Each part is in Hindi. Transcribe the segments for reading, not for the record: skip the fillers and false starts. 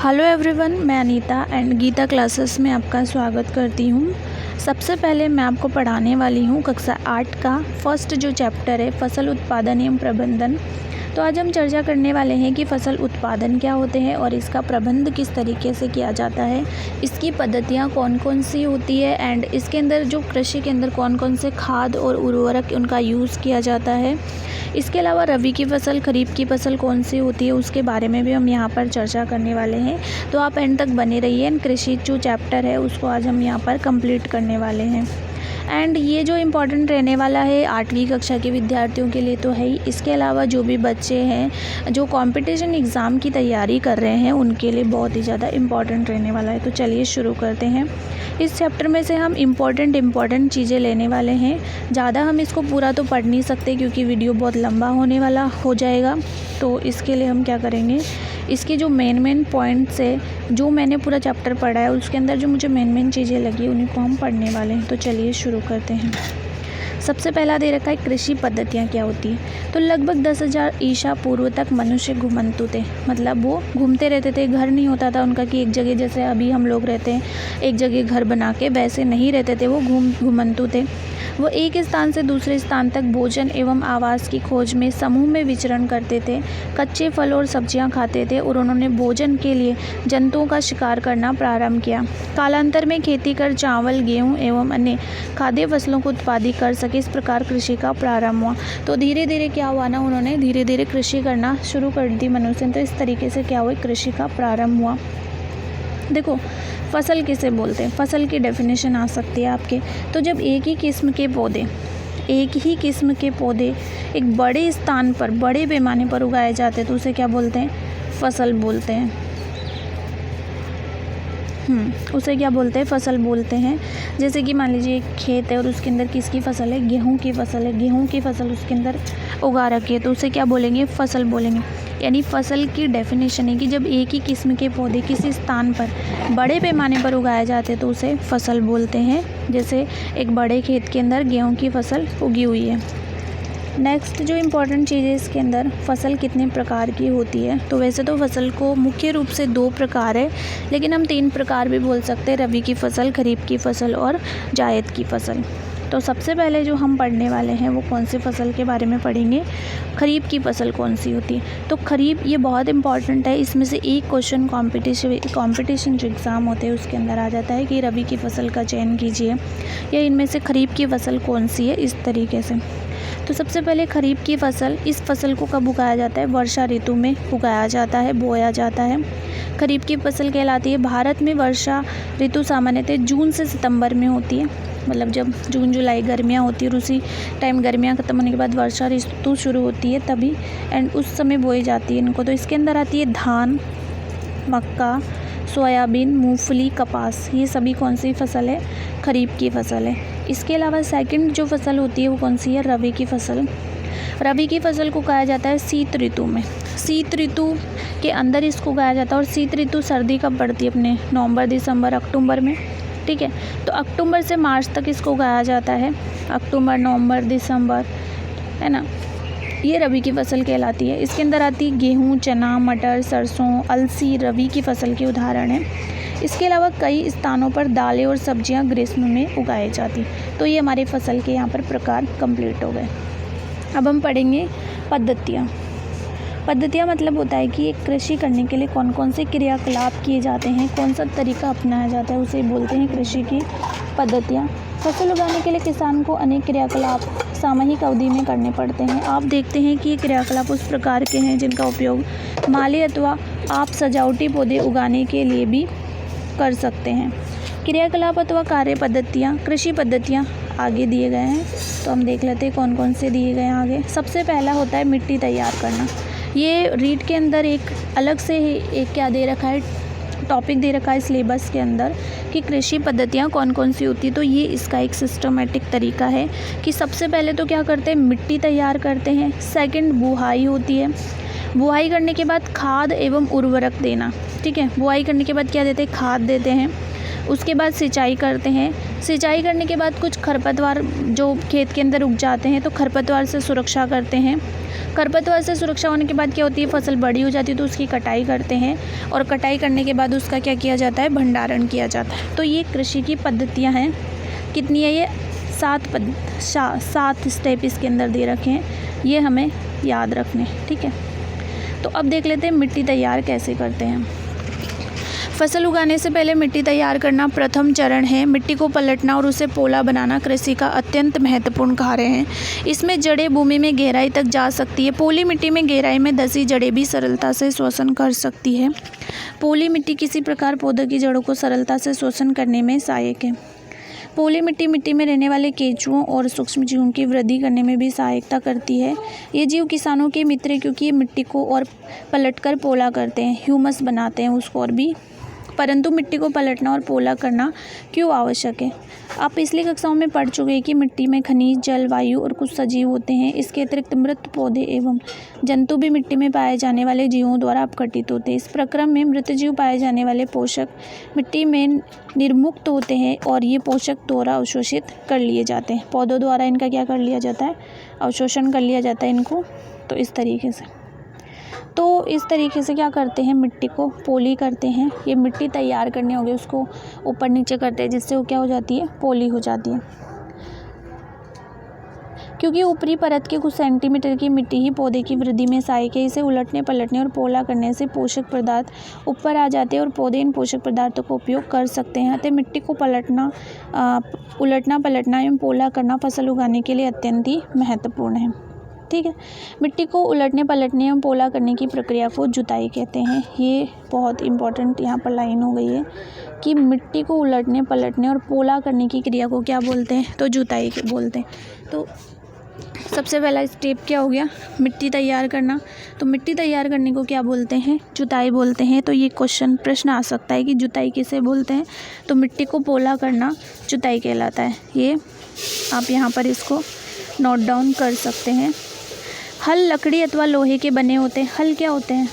हेलो एवरीवन, मैं अनीता एंड गीता क्लासेस में आपका स्वागत करती हूँ। सबसे पहले मैं आपको पढ़ाने वाली हूँ कक्षा 8 का फर्स्ट जो चैप्टर है फसल उत्पादन एवं प्रबंधन। तो आज हम चर्चा करने वाले हैं कि फसल उत्पादन क्या होते हैं और इसका प्रबंध किस तरीके से किया जाता है, इसकी पद्धतियाँ कौन कौन सी होती है एंड इसके अंदर जो कृषि के अंदर कौन कौन से खाद और उर्वरक उनका यूज़ किया जाता है। इसके अलावा रबी की फसल, खरीफ की फसल कौन सी होती है उसके बारे में भी हम यहाँ पर चर्चा करने वाले हैं। तो आप एंड तक बने रहिए। कृषि जो चैप्टर है उसको आज हम यहाँ पर कंप्लीट करने वाले हैं। एंड ये जो इम्पोर्टेंट रहने वाला है 8वीं कक्षा के विद्यार्थियों के लिए तो है ही, इसके अलावा जो भी बच्चे हैं जो कंपटीशन एग्ज़ाम की तैयारी कर रहे हैं उनके लिए बहुत ही ज़्यादा इम्पॉर्टेंट रहने वाला है। तो चलिए शुरू करते हैं। इस चैप्टर में से हम इम्पॉर्टेंट चीज़ें लेने वाले हैं। ज़्यादा हम इसको पूरा तो पढ़ नहीं सकते क्योंकि वीडियो बहुत लंबा होने वाला हो जाएगा। तो इसके लिए हम क्या करेंगे, इसके जो मेन पॉइंट्स है जो मैंने पूरा चैप्टर पढ़ा है उसके अंदर जो मुझे मेन चीज़ें लगी उन्हीं को हम पढ़ने वाले हैं। तो चलिए शुरू करते हैं। सबसे पहला दे रखा है कृषि पद्धतियाँ क्या होती हैं। तो लगभग 10,000 ईसा पूर्व तक मनुष्य घुमंतु थे, मतलब वो घूमते रहते थे। घर नहीं होता था उनका कि एक जगह जैसे अभी हम लोग रहते हैं एक जगह घर बना के, वैसे नहीं रहते थे। वो घुमंतु थे। वो एक स्थान से दूसरे स्थान तक भोजन एवं आवास की खोज में समूह में विचरण करते थे। कच्चे फल और सब्जियां खाते थे और उन्होंने भोजन के लिए जंतुओं का शिकार करना प्रारंभ किया। कालांतर में खेती कर चावल, गेहूं एवं अन्य खाद्य फसलों को उत्पादित कर सके, इस प्रकार कृषि का प्रारंभ हुआ। तो धीरे धीरे क्या हुआ ना, उन्होंने धीरे धीरे कृषि करना शुरू कर दी मनुष्य ने। तो इस तरीके से क्या हुआ, कृषि का प्रारंभ हुआ। देखो फसल किसे बोलते हैं, फसल की डेफिनेशन आ सकती है आपके। तो जब एक ही किस्म के पौधे एक बड़े स्थान पर, बड़े पैमाने पर उगाए जाते हैं तो उसे क्या बोलते हैं, फसल बोलते हैं। उसे क्या बोलते हैं, फसल बोलते हैं। जैसे कि मान लीजिए एक खेत है और उसके अंदर किसकी फसल है, गेहूं की फसल है। गेहूं की फसल उसके अंदर उगा रखी है तो उसे क्या बोलेंगे, फसल बोलेंगे। यानी फसल की डेफिनेशन है कि जब एक ही किस्म के पौधे किसी स्थान पर बड़े पैमाने पर उगाए जाते हैं तो उसे फसल बोलते हैं। जैसे एक बड़े खेत के अंदर गेहूं की फसल उगी हुई है। नेक्स्ट जो इम्पोर्टेंट चीज़ है इसके अंदर, फसल कितने प्रकार की होती है। तो वैसे तो फसल को मुख्य रूप से 2 प्रकार है, लेकिन हम 3 प्रकार भी बोल सकते हैं, रबी की फसल, खरीफ की फसल और जायद की फसल। तो सबसे पहले जो हम पढ़ने वाले हैं वो कौन सी फसल के बारे में पढ़ेंगे, खरीफ की फसल कौन सी होती है। तो खरीफ ये बहुत इंपॉर्टेंट है। इसमें से एक क्वेश्चन कॉम्पिटिशन जो एग्ज़ाम होते हैं उसके अंदर आ जाता है कि रबी की फसल का चयन कीजिए या इनमें से खरीफ की फसल कौन सी है, इस तरीके से। तो सबसे पहले खरीफ की फसल, इस फसल को कब उगाया जाता है, वर्षा ऋतु में उगाया जाता है, बोया जाता है। खरीफ की फसल कहलाती है। भारत में वर्षा ऋतु सामान्यतः जून से सितंबर में होती है, मतलब जब जून जुलाई गर्मियाँ होती है और उसी टाइम गर्मियाँ ख़त्म होने के बाद वर्षा ऋतु शुरू होती है तभी, एंड उस समय बोई जाती है इनको। तो इसके अंदर आती है धान, मक्का, सोयाबीन, मूंगफली, कपास। ये सभी कौन सी फसल है, खरीफ की फसल है। इसके अलावा सेकंड जो फसल होती है वो कौन सी है, रबी की फसल। रबी की फसल को उगाया जाता है शीत ऋतु में। शीत ऋतु के अंदर इसको उगाया जाता है और शीत ऋतु सर्दी कब पड़ती है अपने, नवंबर, दिसंबर, अक्टूबर में, ठीक है। तो अक्टूबर से मार्च तक इसको उगाया जाता है, अक्टूबर, नवंबर, दिसंबर, है ना। ये रबी की फसल कहलाती है। इसके अंदर आती है गेहूँ, चना, मटर, सरसों, अलसी, रबी की फसल के उदाहरण हैं। इसके अलावा कई स्थानों पर दालें और सब्जियां ग्रीष्म में उगाई जाती। तो ये हमारे फसल के यहाँ पर प्रकार कंप्लीट हो गए। अब हम पढ़ेंगे पद्धतियाँ। पद्धतियाँ मतलब होता है कि एक कृषि करने के लिए कौन कौन से क्रियाकलाप किए जाते हैं, कौन सा तरीका अपनाया जाता है, उसे बोलते हैं कृषि की पद्धतियाँ। फसल उगाने के लिए किसान को अनेक क्रियाकलाप सामूहिक अवधि में करने पड़ते हैं। आप देखते हैं कि ये क्रियाकलाप उस प्रकार के हैं जिनका उपयोग माली अथवा आप सजावटी पौधे उगाने के लिए भी कर सकते हैं। क्रियाकलाप अथवा कार्य पद्धतियाँ, कृषि पद्धतियाँ आगे दिए गए हैं। तो हम देख लेते हैं कौन कौन से दिए गए हैं आगे। सबसे पहला होता है मिट्टी तैयार करना। ये रीड के अंदर एक अलग से एक क्या दे रखा है, टॉपिक दे रखा है सिलेबस के अंदर कि कृषि पद्धतियाँ कौन कौन सी होती है। तो ये इसका एक सिस्टमेटिक तरीका है कि सबसे पहले तो क्या करते हैं, मिट्टी तैयार करते हैं। सेकंड बुआई होती है। बुआई करने के बाद खाद एवं उर्वरक देना, ठीक है। बुआई करने के बाद क्या देते हैं, खाद देते हैं। उसके बाद सिंचाई करते हैं। सिंचाई करने के बाद कुछ खरपतवार जो खेत के अंदर उग जाते हैं तो खरपतवार से सुरक्षा करते हैं। खरपतवार से सुरक्षा होने के बाद क्या होती है, फसल बड़ी हो जाती है तो उसकी कटाई करते हैं और कटाई करने के बाद उसका क्या किया जाता है, भंडारण किया जाता है। तो ये कृषि की पद्धतियाँ हैं। कितनी है ये, 7 स्टेप इसके अंदर दे रखे हैं, ये हमें याद रखने। ठीक है, तो अब देख लेते हैं मिट्टी तैयार कैसे करते हैं। फसल उगाने से पहले मिट्टी तैयार करना प्रथम चरण है। मिट्टी को पलटना और उसे पोला बनाना कृषि का अत्यंत महत्वपूर्ण कार्य है। इसमें जड़ें भूमि में गहराई तक जा सकती है। पोली मिट्टी में गहराई में धसी जड़ें भी सरलता से श्वसन कर सकती है। पोली मिट्टी किसी प्रकार पौधों की जड़ों को सरलता से श्वसन करने में सहायक है। पोली मिट्टी मिट्टी में रहने वाले केंचुओं और सूक्ष्म जीवों की वृद्धि करने में भी सहायता करती है। ये जीव किसानों के मित्र हैं क्योंकि ये मिट्टी को और पलटकर पोला करते हैं, ह्यूमस बनाते हैं उसको और भी। परंतु मिट्टी को पलटना और पोला करना क्यों आवश्यक है? आप पिछली कक्षाओं में पढ़ चुके हैं कि मिट्टी में खनिज, जल, वायु और कुछ सजीव होते हैं। इसके अतिरिक्त मृत पौधे एवं जंतु भी मिट्टी में पाए जाने वाले जीवों द्वारा अपघटित होते हैं। इस प्रक्रम में मृत जीव पाए जाने वाले पोषक मिट्टी में निर्मुक्त होते हैं और ये पोषक द्वारा अवशोषित कर लिए जाते हैं। पौधों द्वारा इनका क्या कर लिया जाता है, अवशोषण कर लिया जाता है इनको। तो इस तरीके से क्या करते हैं, मिट्टी को पोली करते हैं। ये मिट्टी तैयार करनी होगी, उसको ऊपर नीचे करते हैं जिससे वो क्या हो जाती है, पोली हो जाती है। क्योंकि ऊपरी परत के कुछ सेंटीमीटर की मिट्टी ही पौधे की वृद्धि में सहायक है। इसे उलटने पलटने और पोला करने से पोषक पदार्थ ऊपर आ जाते हैं और पौधे इन पोषक पदार्थों का उपयोग कर सकते हैं। अतः मिट्टी को उलटना पलटना एवं पोला करना फसल उगाने के लिए अत्यंत ही महत्वपूर्ण है। ठीक है, मिट्टी को उलटने पलटने एवं पोला करने की प्रक्रिया को जुताई कहते हैं। ये बहुत इंपॉर्टेंट यहाँ पर लाइन हो गई है कि मिट्टी को उलटने पलटने और पोला करने की क्रिया को क्या बोलते हैं, तो जुताई बोलते हैं। तो सबसे पहला स्टेप क्या हो गया, मिट्टी तैयार करना। तो मिट्टी तैयार करने को क्या बोलते हैं, जुताई बोलते हैं। तो ये प्रश्न आ सकता है कि जुताई किसे बोलते हैं, तो मिट्टी को पोला करना जुताई कहलाता है। ये आप यहाँ पर इसको नोट डाउन कर सकते हैं। हल लकड़ी अथवा लोहे के बने होते हैं। हल क्या होते हैं,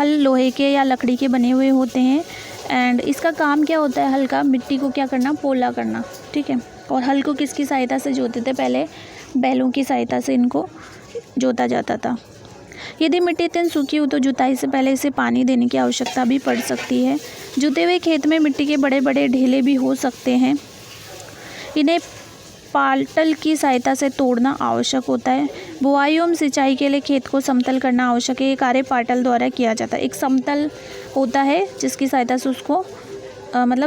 हल लोहे के या लकड़ी के बने हुए होते हैं। एंड इसका काम क्या होता है, हल का मिट्टी को क्या करना, पोला करना। ठीक है, और हल को किसकी सहायता से जोतते थे, पहले बैलों की सहायता से इनको जोता जाता था। यदि मिट्टी अत्यंत सूखी हो तो जुताई से पहले इसे पानी देने की आवश्यकता भी पड़ सकती है। जुते हुए खेत में मिट्टी के बड़े बड़े ढेले भी हो सकते हैं। इन्हें पाटल की सहायता से तोड़ना आवश्यक होता है। बुआई एवं सिंचाई के लिए खेत को समतल करना आवश्यक है। ये कार्य पाटल द्वारा किया जाता है। एक समतल होता है जिसकी सहायता से उसको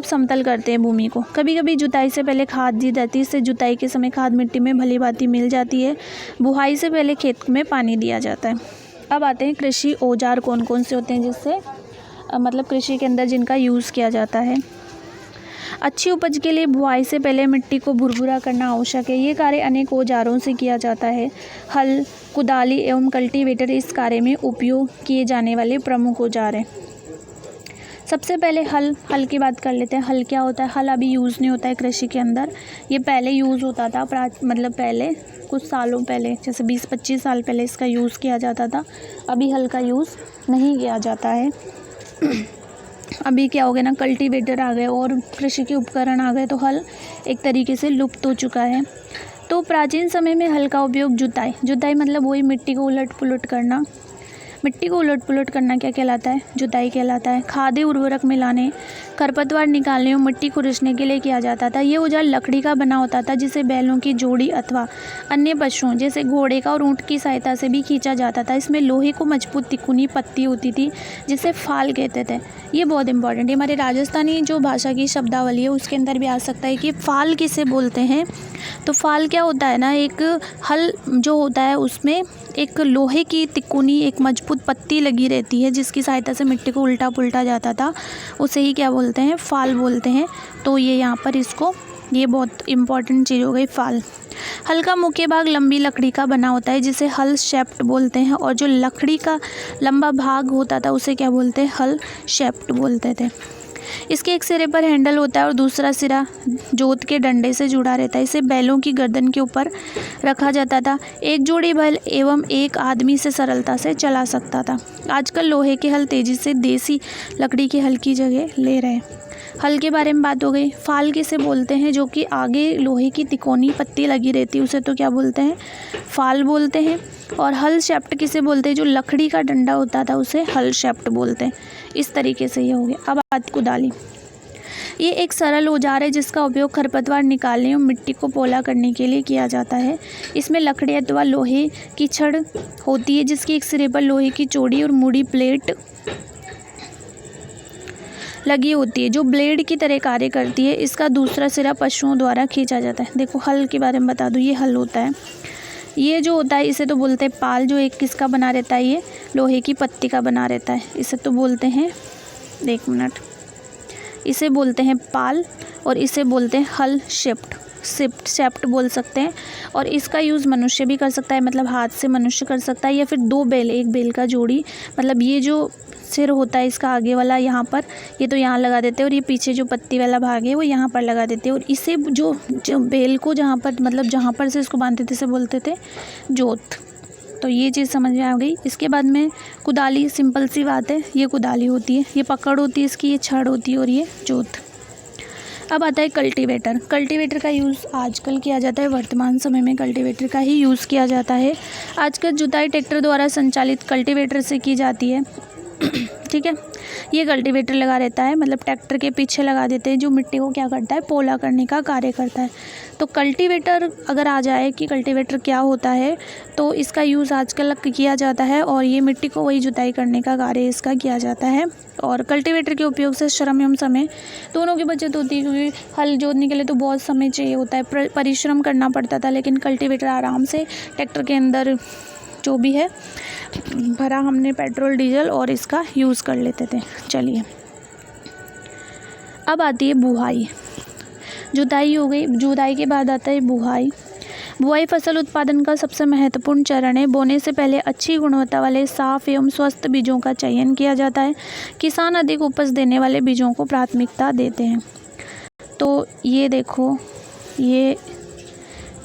समतल करते हैं भूमि को। कभी कभी जुताई से पहले खाद दी जाती है। इससे जुताई के समय खाद मिट्टी में भली भांति मिल जाती है। बुआई से पहले खेत में पानी दिया जाता है। अब आते हैं कृषि औजार कौन कौन से होते हैं जिससे कृषि के अंदर जिनका यूज़ किया जाता है। अच्छी उपज के लिए बुआई से पहले मिट्टी को भुरभुरा करना आवश्यक है। ये कार्य अनेक औजारों से किया जाता है। हल, कुदाली एवं कल्टीवेटर इस कार्य में उपयोग किए जाने वाले प्रमुख औजार हैं। सबसे पहले हल की बात कर लेते हैं। हल क्या होता है, हल अभी यूज़ नहीं होता है कृषि के अंदर। ये पहले यूज़ होता था, पहले कुछ सालों पहले, जैसे 20-25 साल पहले इसका यूज़ किया जाता था। अभी हल का यूज़ नहीं किया जाता है। अभी क्या हो गया ना, कल्टीवेटर आ गए और कृषि के उपकरण आ गए, तो हल एक तरीके से लुप्त हो चुका है। तो प्राचीन समय में हल का उपयोग जुताई मतलब वही मिट्टी को उलट पुलट करना। मिट्टी को उलट पुलट करना क्या कहलाता है, जुताई कहलाता है। खाद्य उर्वरक मिलाने, खरपतवार निकालने और मिट्टी को रिसने के लिए किया जाता था। ये औजार लकड़ी का बना होता था जिसे बैलों की जोड़ी अथवा अन्य पशुओं जैसे घोड़े का और ऊँट की सहायता से भी खींचा जाता था। इसमें लोहे को मजबूत तिकोनी पत्ती होती थी जिसे फाल कहते थे। ये बहुत इंपॉर्टेंट है, हमारे राजस्थानी जो भाषा की शब्दावली है उसके अंदर भी आ सकता है कि फाल किसे बोलते हैं। तो फाल क्या होता है ना, एक हल जो होता है उसमें एक लोहे की तिकोनी एक मजबूत पत्ती लगी रहती है जिसकी सहायता से मिट्टी को उल्टा पुल्टा जाता था, उसे ही क्या बोलते हैं, फाल बोलते हैं। तो ये यहाँ पर ये बहुत इंपॉर्टेंट चीज़ हो गई, फाल। हल का मुख्य भाग लंबी लकड़ी का बना होता है जिसे हल शैफ्ट बोलते हैं, और जो लकड़ी का लंबा भाग होता था उसे क्या बोलते हैं, हल शैफ्ट बोलते थे। इसके एक सिरे पर हैंडल होता है और दूसरा सिरा जोत के डंडे से जुड़ा रहता है। इसे बैलों की गर्दन के ऊपर रखा जाता था। एक जोड़ी बैल एवं एक आदमी से सरलता से चला सकता था। आजकल लोहे के हल तेजी से देसी लकड़ी के हल की जगह ले रहे हैं। हल के बारे में बात हो गई। फाल किसे बोलते हैं, जो कि आगे लोहे की तिकोनी पत्ती लगी रहती है, उसे तो क्या बोलते हैं, फाल बोलते हैं। और हल शैफ्ट किसे बोलते हैं, जो लकड़ी का डंडा होता था उसे हल शैफ्ट बोलते हैं। इस तरीके से ये हो गया। अब बात कुदाली। ये एक सरल औजार है जिसका उपयोग खरपतवार निकालने और मिट्टी को पोला करने के लिए किया जाता है। इसमें लकड़ी अथवा लोहे की छड़ होती है जिसके एक सिरे पर लोहे की चौड़ी और मुड़ी प्लेट लगी होती है जो ब्लेड की तरह कार्य करती है। इसका दूसरा सिरा पशुओं द्वारा खींचा जाता है। देखो हल के बारे में बता दूँ, ये हल होता है। ये जो होता है इसे तो बोलते हैं पाल, जो एक किसका बना रहता है, ये लोहे की पत्ती का बना रहता है। इसे तो बोलते हैं, एक मिनट, इसे बोलते हैं पाल और इसे बोलते हैं हल शैफ्ट बोल सकते हैं। और इसका यूज़ मनुष्य भी कर सकता है, मतलब हाथ से मनुष्य कर सकता है, या फिर दो बैल, एक बैल का जोड़ी, मतलब ये जो सिर होता है इसका आगे वाला यहाँ पर, ये तो यहाँ लगा देते हैं और ये पीछे जो पत्ती वाला भाग है वो यहाँ पर लगा देते हैं। और इसे जो बैल को जहाँ पर, मतलब जहाँ पर से इसको बांधते थे, इसे बोलते थे जोत। तो ये चीज़ समझ में आ गई। इसके बाद में कुदाली, सिंपल सी बात है, ये कुदाली होती है, ये पकड़ होती है इसकी, ये छड़ होती है और ये जोत। अब आता है कल्टीवेटर। कल्टीवेटर का यूज़ आजकल किया जाता है, वर्तमान समय में कल्टीवेटर का ही यूज़ किया जाता है। आजकल जुताई ट्रैक्टर द्वारा संचालित कल्टीवेटर से की जाती है। ठीक है, ये कल्टीवेटर लगा रहता है, मतलब ट्रैक्टर के पीछे लगा देते हैं, जो मिट्टी को क्या करता है, पोला करने का कार्य करता है। तो कल्टीवेटर अगर आ जाए कि कल्टीवेटर क्या होता है, तो इसका यूज़ आजकल किया जाता है और ये मिट्टी को वही जुताई करने का कार्य इसका किया जाता है। और कल्टीवेटर के उपयोग से श्रम एवं समय दोनों की बचत होती है, क्योंकि हल जोतने के लिए तो बहुत समय चाहिए होता है, परिश्रम करना पड़ता था, लेकिन कल्टीवेटर आराम से ट्रैक्टर के अंदर जो भी है भरा हमने पेट्रोल डीजल और इसका यूज़ कर लेते थे। चलिए अब आती है बुआई। जुताई हो गई, जुताई के बाद आता है बुआई। बुआई फसल उत्पादन का सबसे महत्वपूर्ण चरण है। बोने से पहले अच्छी गुणवत्ता वाले साफ एवं स्वस्थ बीजों का चयन किया जाता है। किसान अधिक उपज देने वाले बीजों को प्राथमिकता देते हैं। तो ये देखो, ये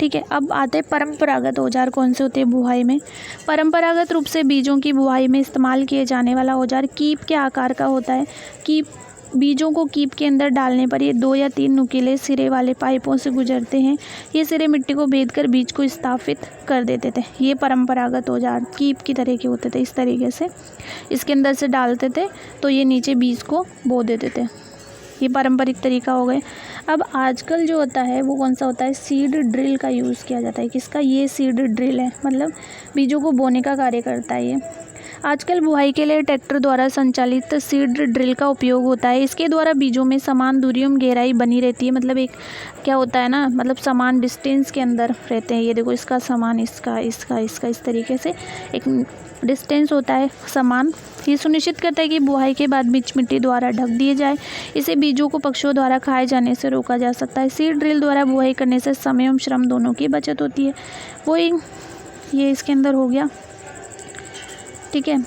ठीक है। अब आते हैं परंपरागत औजार कौन से होते हैं बुआई में। परंपरागत रूप से बीजों की बुआई में इस्तेमाल किए जाने वाला औजार कीप के आकार का होता है। कीप, बीजों को कीप के अंदर डालने पर ये 2 या 3 नुकीले सिरे वाले पाइपों से गुजरते हैं। ये सिरे मिट्टी को भेदकर बीज को स्थापित कर देते थे। ये परंपरागत औजार कीप की तरह के होते थे। इस तरीके से इसके अंदर से डालते थे तो ये नीचे बीज को बो देते थे। ये पारंपरिक तरीका हो गए। अब आजकल जो होता है वो कौन सा होता है, सीड ड्रिल का यूज़ किया जाता है। किसका, ये सीड ड्रिल है, मतलब बीजों को बोने का कार्य करता है ये। आजकल बुआई के लिए ट्रैक्टर द्वारा संचालित सीड ड्रिल का उपयोग होता है। इसके द्वारा बीजों में समान दूरी एवं गहराई बनी रहती है, मतलब एक क्या होता है ना, मतलब समान डिस्टेंस के अंदर रहते हैं। ये देखो, इसका समान, इसका इसका इसका इस तरीके से एक डिस्टेंस होता है समान। ये सुनिश्चित करता है कि बुआई के बाद बीज मिट्टी द्वारा ढक दिए जाए। इसे बीजों को पक्षियों द्वारा खाए जाने से रोका जा सकता है। सीड ड्रिल द्वारा बुआई करने से समय एवं श्रम दोनों की बचत होती है। वही ये इसके अंदर हो गया। ठीक है,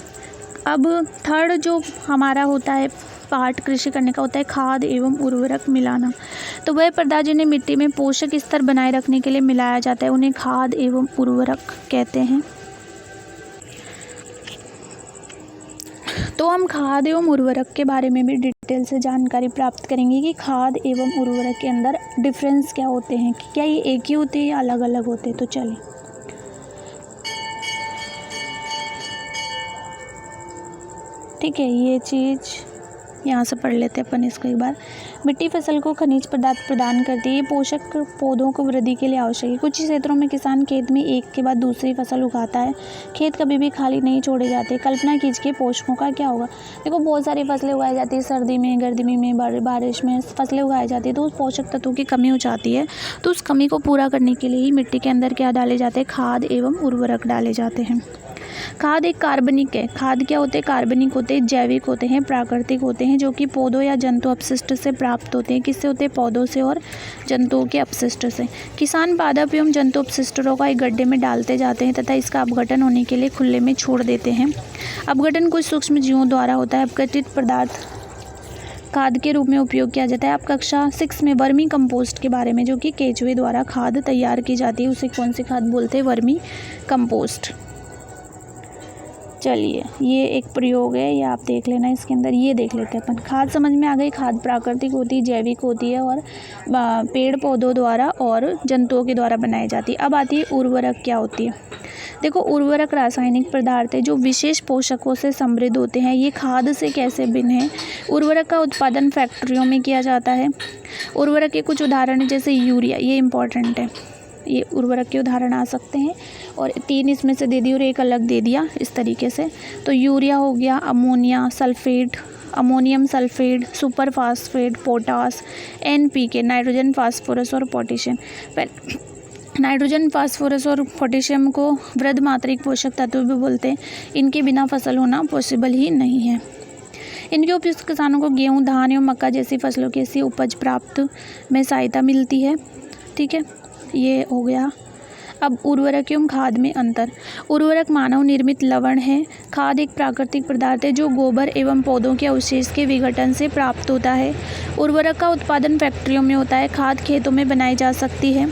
अब थर्ड जो हमारा होता है पार्ट कृषि करने का होता है खाद एवं उर्वरक मिलाना। तो वह पदार्थ जिन्हें मिट्टी में पोषक स्तर बनाए रखने के लिए मिलाया जाता है उन्हें खाद एवं उर्वरक कहते हैं। तो हम खाद एवं उर्वरक के बारे में भी डिटेल से जानकारी प्राप्त करेंगे कि खाद एवं उर्वरक के अंदर डिफरेंस क्या होते हैं, कि क्या ये एक ही होते हैं या अलग अलग होते हैं। तो चलिए, ठीक है, ये चीज़ यहाँ से पढ़ लेते हैं अपन इसको एक बार। मिट्टी फसल को खनिज पदार्थ प्रदान करती है। ये पोषक पौधों को वृद्धि के लिए आवश्यक है। कुछ क्षेत्रों में किसान खेत में एक के बाद दूसरी फसल उगाता है। खेत कभी भी खाली नहीं छोड़े जाते। कल्पना कीजिए पोषकों का क्या होगा। देखो, बहुत सारी फसलें उगाई जाती है, सर्दी में, गर्मी में, बारिश में फसलें उगाई जाती है, तो उस पोषक तत्वों की कमी हो जाती है। तो उस कमी को पूरा करने के लिए ही मिट्टी के अंदर क्या डाले जाते हैं, खाद एवं उर्वरक डाले जाते हैं। खाद एक कार्बनिक है। खाद क्या होते हैं, कार्बनिक होते हैं, जैविक होते हैं, प्राकृतिक होते हैं, जो कि पौधों या जंतु अपशिष्ट से प्राप्त होते हैं। किससे होते हैं, पौधों से और जंतुओं के अपशिष्ट से। किसान पादप एवं जंतु अपशिष्टों का एक गड्ढे में डालते जाते हैं तथा इसका अपघटन होने के लिए खुले में छोड़ देते हैं। अपघटन कुछ सूक्ष्म जीवों द्वारा होता है। अपघटित पदार्थ खाद के रूप में उपयोग किया जाता है। अब कक्षा 6 में वर्मी कंपोस्ट के बारे में, जो कि केंचुए द्वारा खाद तैयार की जाती है, उसे कौन सी खाद बोलते हैं? Vermi compost. चलिए, ये एक प्रयोग है, ये आप देख लेना। इसके अंदर ये देख लेते हैं अपन। खाद समझ में आ गई। खाद प्राकृतिक होती है, जैविक होती है और पेड़ पौधों द्वारा और जंतुओं के द्वारा बनाई जाती है। अब आती है उर्वरक क्या होती है। देखो, उर्वरक रासायनिक पदार्थ है जो विशेष पोषकों से समृद्ध होते हैं। ये खाद से कैसे भिन्न है? उर्वरक का उत्पादन फैक्ट्रियों में किया जाता है। उर्वरक के कुछ उदाहरण जैसे यूरिया, ये इंपॉर्टेंट है, ये उर्वरक के उदाहरण आ सकते हैं। और 3 इसमें से दे दी और एक अलग दे दिया इस तरीके से। तो यूरिया हो गया, ammonia sulphate, ammonium sulphate, super phosphate, potash, NPK, nitrogen phosphorus और पोटेशियम। नाइट्रोजन फास्फोरस और पोटेशियम को वृद्ध मात्रिक पोषक तत्व भी बोलते हैं। इनके बिना फसल होना पॉसिबल ही नहीं है। इनके उपयोग किसानों को गेहूँ, धान एवं मक्का जैसी फसलों की ऐसी उपज प्राप्त में सहायता मिलती है। ठीक है, ये हो गया। अब उर्वरक एवं खाद में अंतर। उर्वरक मानव निर्मित लवण है। खाद एक प्राकृतिक पदार्थ है जो गोबर एवं पौधों के अवशेष के विघटन से प्राप्त होता है। उर्वरक का उत्पादन फैक्ट्रियों में होता है। खाद खेतों में बनाई जा सकती है।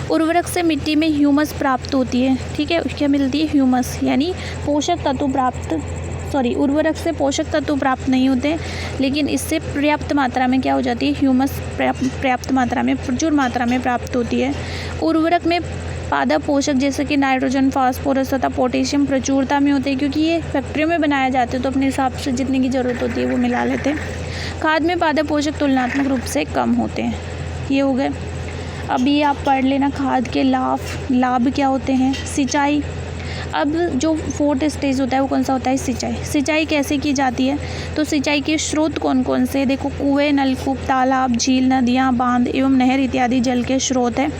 उर्वरक से मिट्टी में ह्यूमस प्राप्त होती है। ठीक है, क्या मिलती है? ह्यूमस, यानी पोषक तत्व प्राप्त। उर्वरक से पोषक तत्व प्राप्त नहीं होते, लेकिन इससे पर्याप्त मात्रा में क्या हो जाती है? ह्यूमस पर्याप्त मात्रा में, प्रचुर मात्रा में प्राप्त होती है। उर्वरक में पादप पोषक जैसे कि नाइट्रोजन, फास्फोरस तथा पोटेशियम प्रचुरता में होते हैं, क्योंकि ये फैक्ट्रियों में बनाए जाते हैं तो अपने हिसाब से जितने की ज़रूरत होती है वो मिला लेते हैं। खाद में पादप पोषक तुलनात्मक रूप से कम होते हैं। ये हो गए। अब ये आप पढ़ लेना, खाद के लाभ क्या होते हैं। सिंचाई। अब जो 4th स्टेज होता है वो कौन सा होता है? सिंचाई। सिंचाई कैसे की जाती है? तो सिंचाई के स्रोत कौन कौन से? देखो, कुएँ, नलकूप, तालाब, झील, नदियाँ, बांध एवं नहर इत्यादि जल के स्रोत है।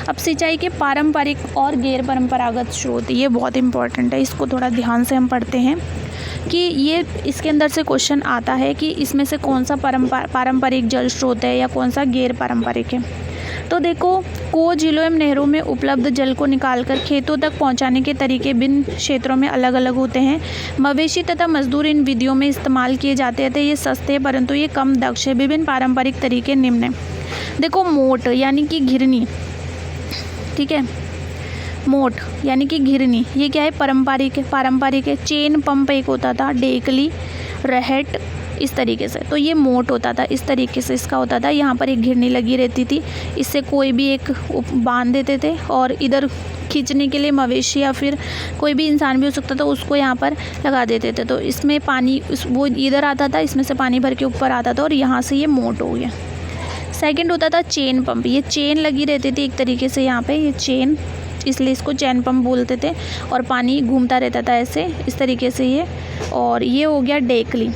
अब सिंचाई के पारंपरिक और गैर परंपरागत स्रोत, ये बहुत इंपॉर्टेंट है, इसको थोड़ा ध्यान से हम पढ़ते हैं कि ये इसके अंदर से क्वेश्चन आता है कि इसमें से कौन सा पारंपरिक जल स्रोत है या कौन सा गैर पारंपरिक है। तो देखो, कुओं, झीलों एवं नहरों में उपलब्ध जल को निकालकर खेतों तक पहुंचाने के तरीके भिन्न क्षेत्रों में अलग अलग होते हैं। मवेशी तथा मजदूर इन विधियों में इस्तेमाल किए जाते थे। ये सस्ते हैं परंतु ये कम दक्ष है। विभिन्न पारंपरिक तरीके निम्न हैं। देखो, मोट यानी कि घिरनी। ठीक है, मोट यानी कि घिरनी, ये क्या है? पारंपरिक है। चेन पंप एक होता था, डेकली, रहट, इस तरीके से। तो ये मोट होता था, इस तरीके से इसका होता था। यहाँ पर एक घिरनी लगी रहती थी, इससे कोई भी एक बांध देते थे और इधर खींचने के लिए मवेशी या फिर कोई भी इंसान भी हो सकता था, उसको यहाँ पर लगा देते थे। तो इसमें पानी वो इधर आता था, इसमें से पानी भर के ऊपर आता था और यहाँ से ये मोट हो गया। सेकंड होता था चेन पंप। ये चेन लगी रहती थी एक तरीके से, यहाँ पे ये चेन, इसलिए इसको चेन पंप बोलते थे और पानी घूमता रहता था ऐसे, इस तरीके से ये। और ये हो गया डेकली।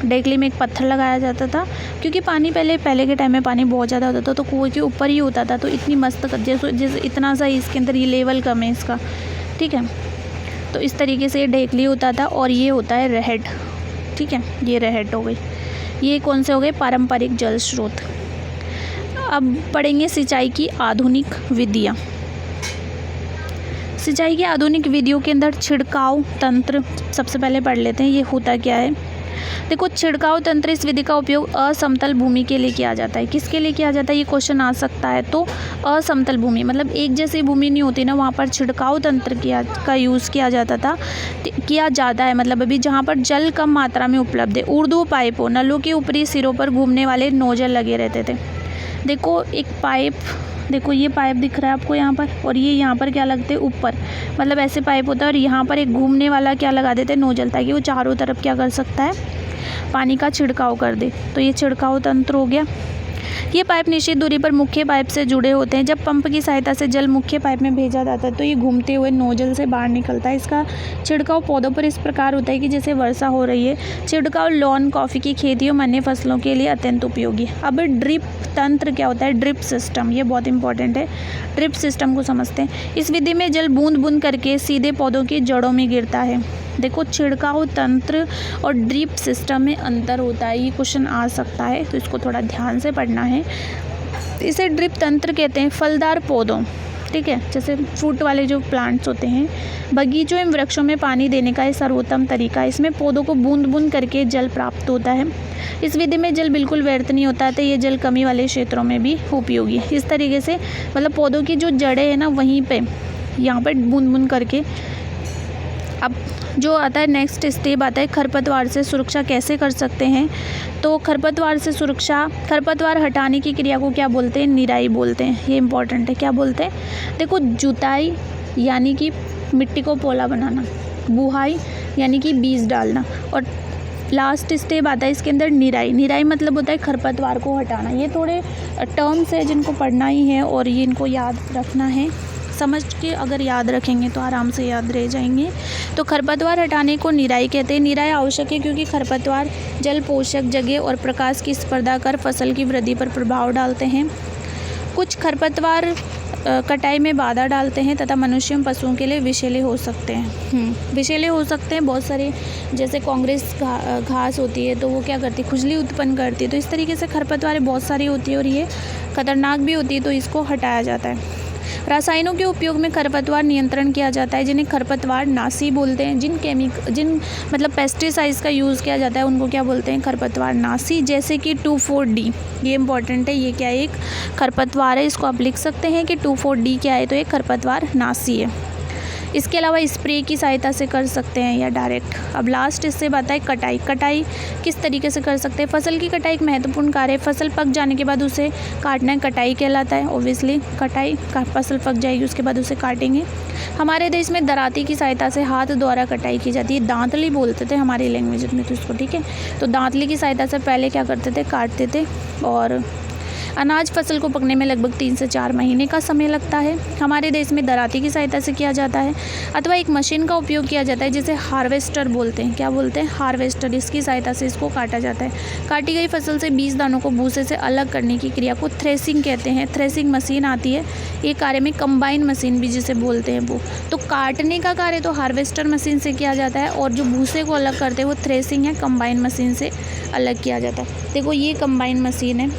डेकली में एक पत्थर लगाया जाता था, क्योंकि पानी पहले के टाइम में पानी बहुत ज़्यादा होता था तो कुएं के ऊपर ही होता था। तो इतनी मस्त जैसे इतना सा इसके अंदर ये लेवल कम है इसका। ठीक है, तो इस तरीके से ये डेकली होता था। और ये होता है रहट। ठीक है, ये रहट हो गई। ये कौन से हो गए? पारंपरिक जल स्रोत। अब पढ़ेंगे सिंचाई की आधुनिक विधियाँ। सिंचाई की आधुनिक विधियों के अंदर छिड़काव तंत्र सबसे पहले पढ़ लेते हैं। ये होता क्या है? देखो, छिड़काव तंत्र, इस विधि का उपयोग असमतल भूमि के लिए किया जाता है। किसके लिए किया जाता है? ये क्वेश्चन आ सकता है। तो असमतल भूमि मतलब एक जैसी भूमि नहीं होती ना, वहाँ पर छिड़काव तंत्र का यूज़ किया जाता है। मतलब अभी जहाँ पर जल कम मात्रा में उपलब्ध है। ऊर्ध्व पाइपों, नलों के ऊपरी सिरों पर घूमने वाले नोजल लगे रहते थे। देखो, एक पाइप, देखो ये पाइप दिख रहा है आपको यहाँ पर, और ये यहाँ पर क्या लगते हैं? ऊपर, मतलब ऐसे पाइप होता है और यहाँ पर एक घूमने वाला क्या लगा देते हैं? नोजल, ताकि वो चारों तरफ क्या कर सकता है? पानी का छिड़काव कर दे। तो ये छिड़काव तंत्र हो गया। ये पाइप निश्चित दूरी पर मुख्य पाइप से जुड़े होते हैं। जब पंप की सहायता से जल मुख्य पाइप में भेजा जाता है तो ये घूमते हुए नोजल से बाहर निकलता है। इसका छिड़काव पौधों पर इस प्रकार होता है कि जैसे वर्षा हो रही है। छिड़काव लॉन, कॉफ़ी की खेती और अन्य फसलों के लिए अत्यंत उपयोगी। अब ड्रिप तंत्र क्या होता है? ड्रिप सिस्टम, ये बहुत इंपॉर्टेंट है। ड्रिप सिस्टम को समझते हैं। इस विधि में जल बूंद बूंद करके सीधे पौधों की जड़ों में गिरता है। देखो, छिड़काव तंत्र और ड्रिप सिस्टम में अंतर होता है, ये क्वेश्चन आ सकता है, तो इसको थोड़ा ध्यान से पढ़ना है। इसे ड्रिप तंत्र कहते हैं। फलदार पौधों, ठीक है, जैसे फ्रूट वाले जो प्लांट्स होते हैं। बगीचों एवं वृक्षों में पानी देने का ये सर्वोत्तम तरीका है। इसमें पौधों को बूंद बूंद करके जल प्राप्त होता है। इस विधि में जल बिल्कुल व्यर्थ नहीं होता है, तो ये जल कमी वाले क्षेत्रों में भी उपयोगी है। इस तरीके से मतलब पौधों की जो जड़ें हैं ना, वहीं पे यहाँ पर बूंद बूंद करके। अब जो आता है नेक्स्ट स्टेप आता है खरपतवार से सुरक्षा कैसे कर सकते हैं। तो खरपतवार से सुरक्षा, खरपतवार हटाने की क्रिया को क्या बोलते हैं, निराई बोलते हैं। ये इंपॉर्टेंट है, क्या बोलते हैं, देखो जुताई यानी कि मिट्टी को पोला बनाना, बुहाई यानी कि बीज डालना, और लास्ट स्टेप आता है इसके अंदर निराई। निराई मतलब होता है खरपतवार को हटाना। ये थोड़े टर्म्स है जिनको पढ़ना ही है और ये इनको याद रखना है। समझ के अगर याद रखेंगे तो आराम से याद रह जाएंगे। तो खरपतवार हटाने को निराई कहते हैं। निराई आवश्यक है क्योंकि खरपतवार जल, पोषक, जगह और प्रकाश की स्पर्धा कर फसल की वृद्धि पर प्रभाव डालते हैं। कुछ खरपतवार कटाई में बाधा डालते हैं तथा मनुष्यों एवं पशुओं के लिए विषैले हो सकते हैं। विषैले हो सकते हैं बहुत सारे, जैसे कांग्रेस घास होती है तो वो क्या करती है, खुजली उत्पन्न करती है। तो इस तरीके से खरपतवारें बहुत सारी होती है और ये खतरनाक भी होती है, तो इसको हटाया जाता है। रासायनों के उपयोग में खरपतवार नियंत्रण किया जाता है, जिन्हें खरपतवार नाशी बोलते हैं। जिन मतलब पेस्टिसाइड्स का यूज़ किया जाता है उनको क्या बोलते हैं, खरपतवार नाशी। जैसे कि 2,4-D, ये इंपॉर्टेंट है। ये क्या है, एक खरपतवार है। इसको आप लिख सकते हैं कि 2,4-D क्या है, तो एक खरपतवार नाशी है। इसके अलावा स्प्रे की सहायता से कर सकते हैं या डायरेक्ट। अब लास्ट इससे बात है कटाई। कटाई किस तरीके से कर सकते हैं। फसल की कटाई एक महत्वपूर्ण कार्य है। फसल पक जाने के बाद उसे काटना कटाई कहलाता है। ऑब्वियसली कटाई, फसल पक जाएगी उसके बाद उसे काटेंगे। हमारे देश में दराती की सहायता से हाथ द्वारा कटाई की जाती है। दांतली बोलते थे हमारी लैंग्वेज में तो इसको, ठीक है। तो दांतली की सहायता से पहले क्या करते थे, काटते थे। और अनाज फसल को पकने में लगभग 3 से 4 महीने का समय लगता है। हमारे देश में दराती की सहायता से किया जाता है, अथवा एक मशीन का उपयोग किया जाता है जिसे हार्वेस्टर बोलते हैं। क्या बोलते हैं, हार्वेस्टर। इसकी सहायता से इसको काटा जाता है। काटी गई फसल से बीज दानों को भूसे से अलग करने की क्रिया को थ्रेसिंग कहते हैं। थ्रेसिंग मशीन आती है, ये कार्य में कंबाइन मशीन भी जिसे बोलते हैं वो। तो काटने का कार्य तो हार्वेस्टर मशीन से किया जाता है, और जो भूसे को अलग करते हैं वो थ्रेसिंग है, कंबाइन मशीन से अलग किया जाता है। देखो ये कंबाइन मशीन है,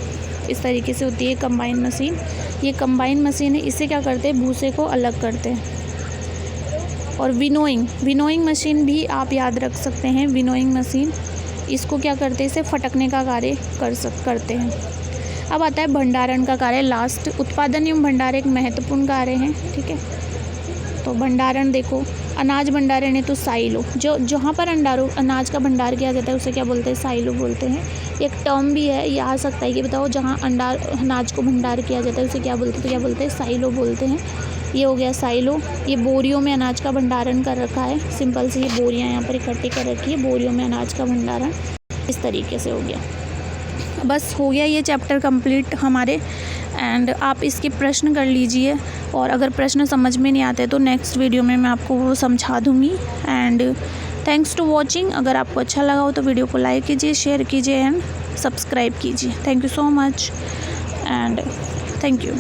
इस तरीके से होती है कंबाइन मशीन। ये कंबाइन मशीन है, इससे क्या करते हैं, भूसे को अलग करते हैं। और विनोइंग मशीन भी आप याद रख सकते हैं। विनोइंग मशीन, इसको क्या करते हैं, इसे फटकने का कार्य करते हैं। अब आता है भंडारण का कार्य लास्ट। उत्पादन एवं भंडारण एक महत्वपूर्ण कार्य है, ठीक है। तो भंडारण देखो, अनाज भंडारण है तो साइलो, जो जहाँ पर अनाज का भंडार किया जाता है उसे क्या बोलते हैं, साइलो बोलते हैं। एक टर्म भी है, ये आ सकता है कि बताओ जहाँ अनाज को भंडार किया जाता है उसे क्या बोलते हैं, तो क्या बोलते हैं, साइलो बोलते हैं। ये हो गया साइलो। ये बोरियों में अनाज का भंडारण कर रखा है, सिंपल से ये बोरियाँ यहाँ पर इकट्ठी कर रखी है, बोरियों में अनाज का भंडारण इस तरीके से हो गया। बस हो गया ये चैप्टर कंप्लीट हमारे। एंड आप इसके प्रश्न कर लीजिए, और अगर प्रश्न समझ में नहीं आते तो नेक्स्ट वीडियो में मैं आपको वो समझा दूँगी। And thanks to watching. अगर आपको अच्छा लगा हो तो वीडियो को लाइक कीजिए, शेयर कीजिए एंड सब्सक्राइब कीजिए। Thank you so much and thank you.